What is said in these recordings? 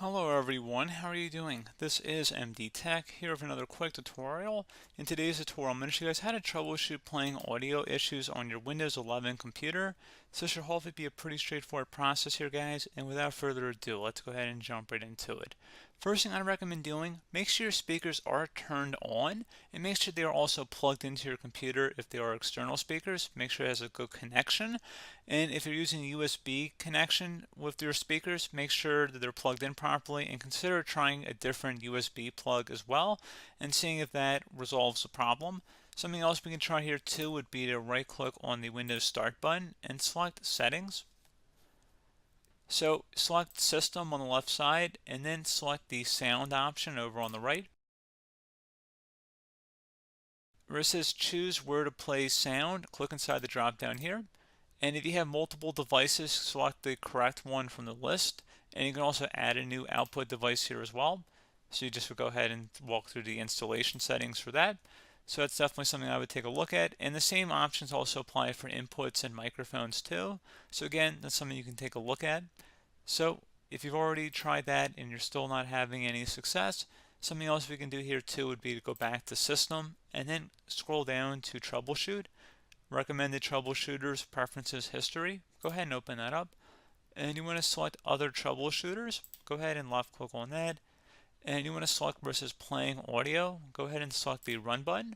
Hello everyone, how are you doing? This is MD Tech here with another quick tutorial. In today's tutorial, I'm going to show you guys how to troubleshoot playing audio issues on your Windows 11 computer. So this should hopefully be a pretty straightforward process here, guys, and without further ado, let's go ahead and jump right into it. First thing I recommend doing, make sure your speakers are turned on and make sure they are also plugged into your computer. If they are external speakers, make sure it has a good connection. And if you're using a USB connection with your speakers, make sure that they're plugged in properly and consider trying a different USB plug as well and seeing if that resolves the problem. Something else we can try here too would be to right click on the Windows Start button and select Settings. So select System on the left side and then select the Sound option over on the right. Where it says choose where to play sound, click inside the drop down here. And if you have multiple devices, select the correct one from the list. And you can also add a new output device here as well. So you just would go ahead and walk through the installation settings for that. So that's definitely something I would take a look at. And the same options also apply for inputs and microphones too. So again, that's something you can take a look at. So if you've already tried that and you're still not having any success, something else we can do here too would be to go back to System and then scroll down to Troubleshoot. Recommended troubleshooters, preferences, history. Go ahead and open that up. And you want to select other troubleshooters. Go ahead and left click on that. And you want to select versus playing audio. Go ahead and select the run button.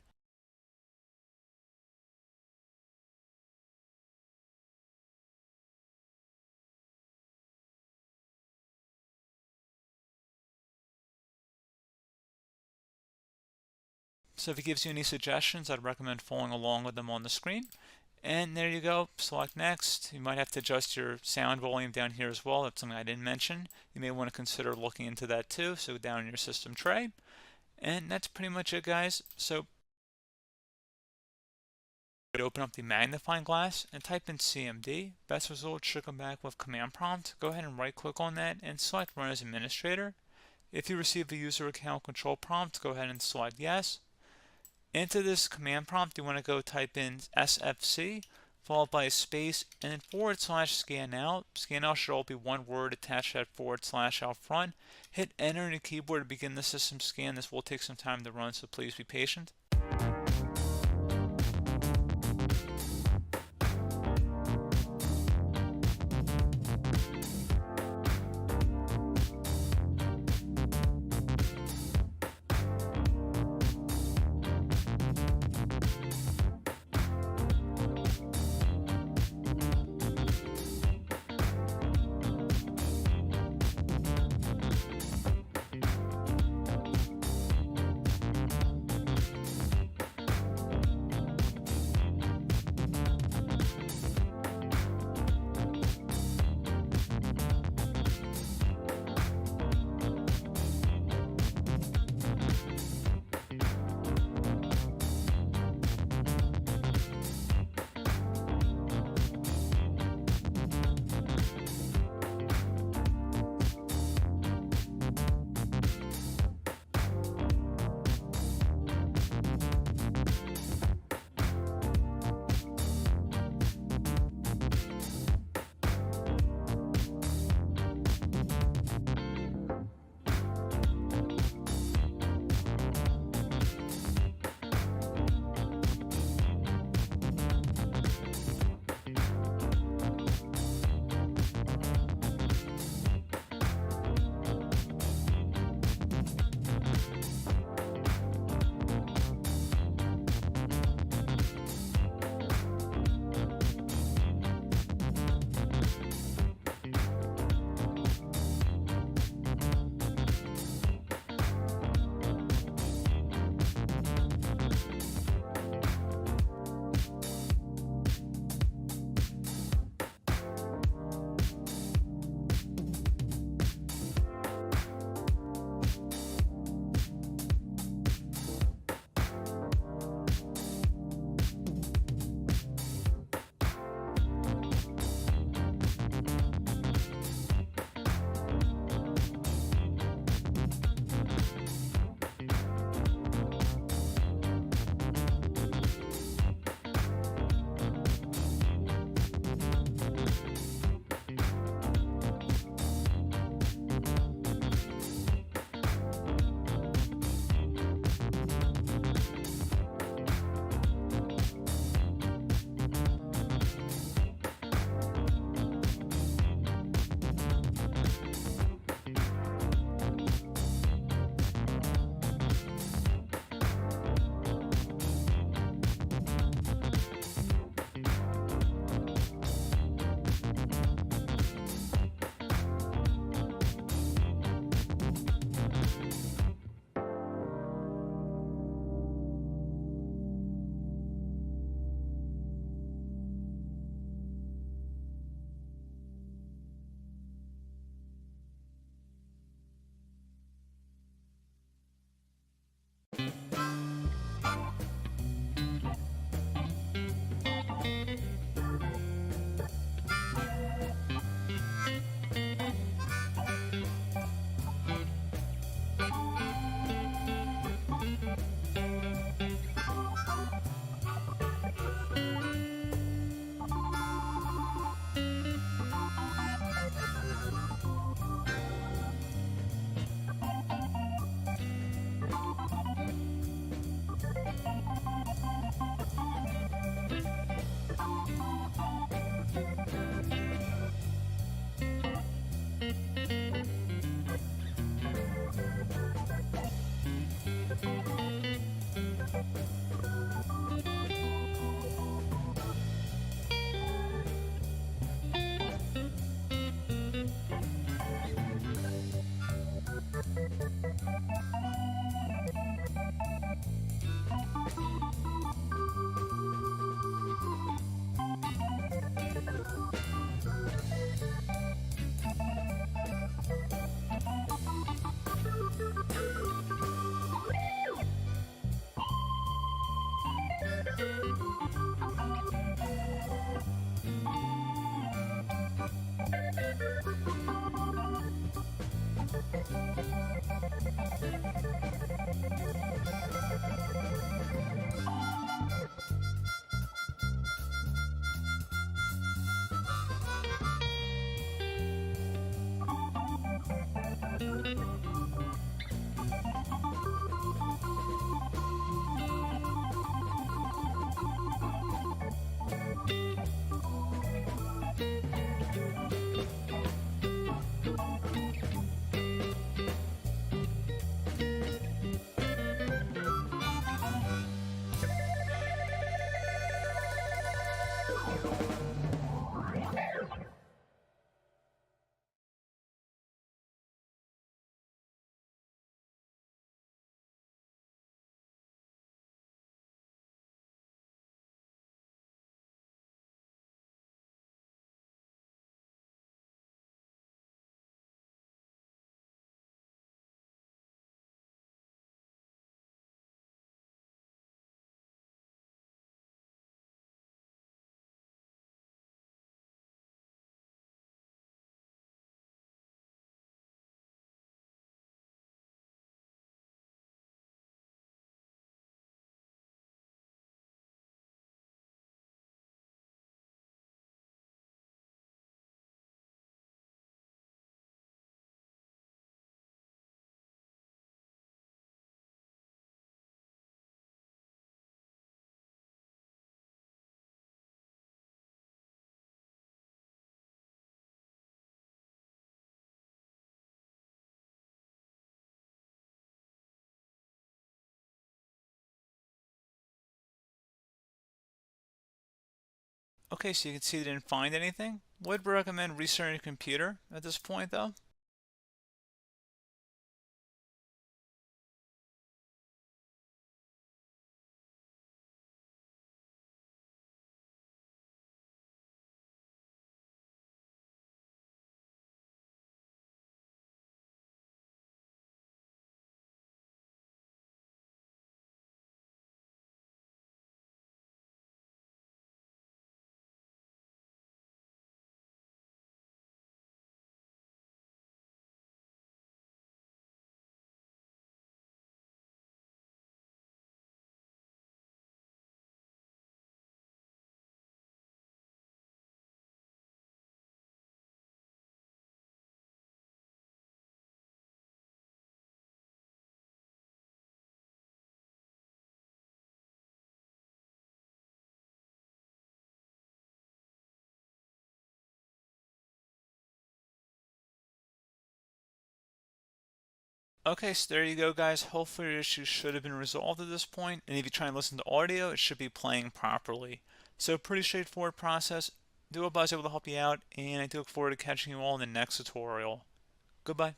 So if it gives you any suggestions, I'd recommend following along with them on the screen. And there you go, select next. You might have to adjust your sound volume down here as well. That's something I didn't mention. You may want to consider looking into that too. So down in your system tray. And that's pretty much it, guys. So open up the magnifying glass and type in CMD. Best result should come back with command prompt. Go ahead and right click on that and select run as administrator. If you receive a user account control prompt, go ahead and select yes. Into this command prompt, you want to go type in SFC, followed by a space, and then /scan out. Scan out should all be one word attached to that / out front. Hit enter on your keyboard to begin the system scan. This will take some time to run, so please be patient. Okay, so you can see they didn't find anything. Would recommend restarting your computer at this point though. Okay, so there you go guys. Hopefully your issue should have been resolved at this point, and if you try and listen to audio, it should be playing properly. So pretty straightforward process. Do hope I was able to help you out, and I do look forward to catching you all in the next tutorial. Goodbye.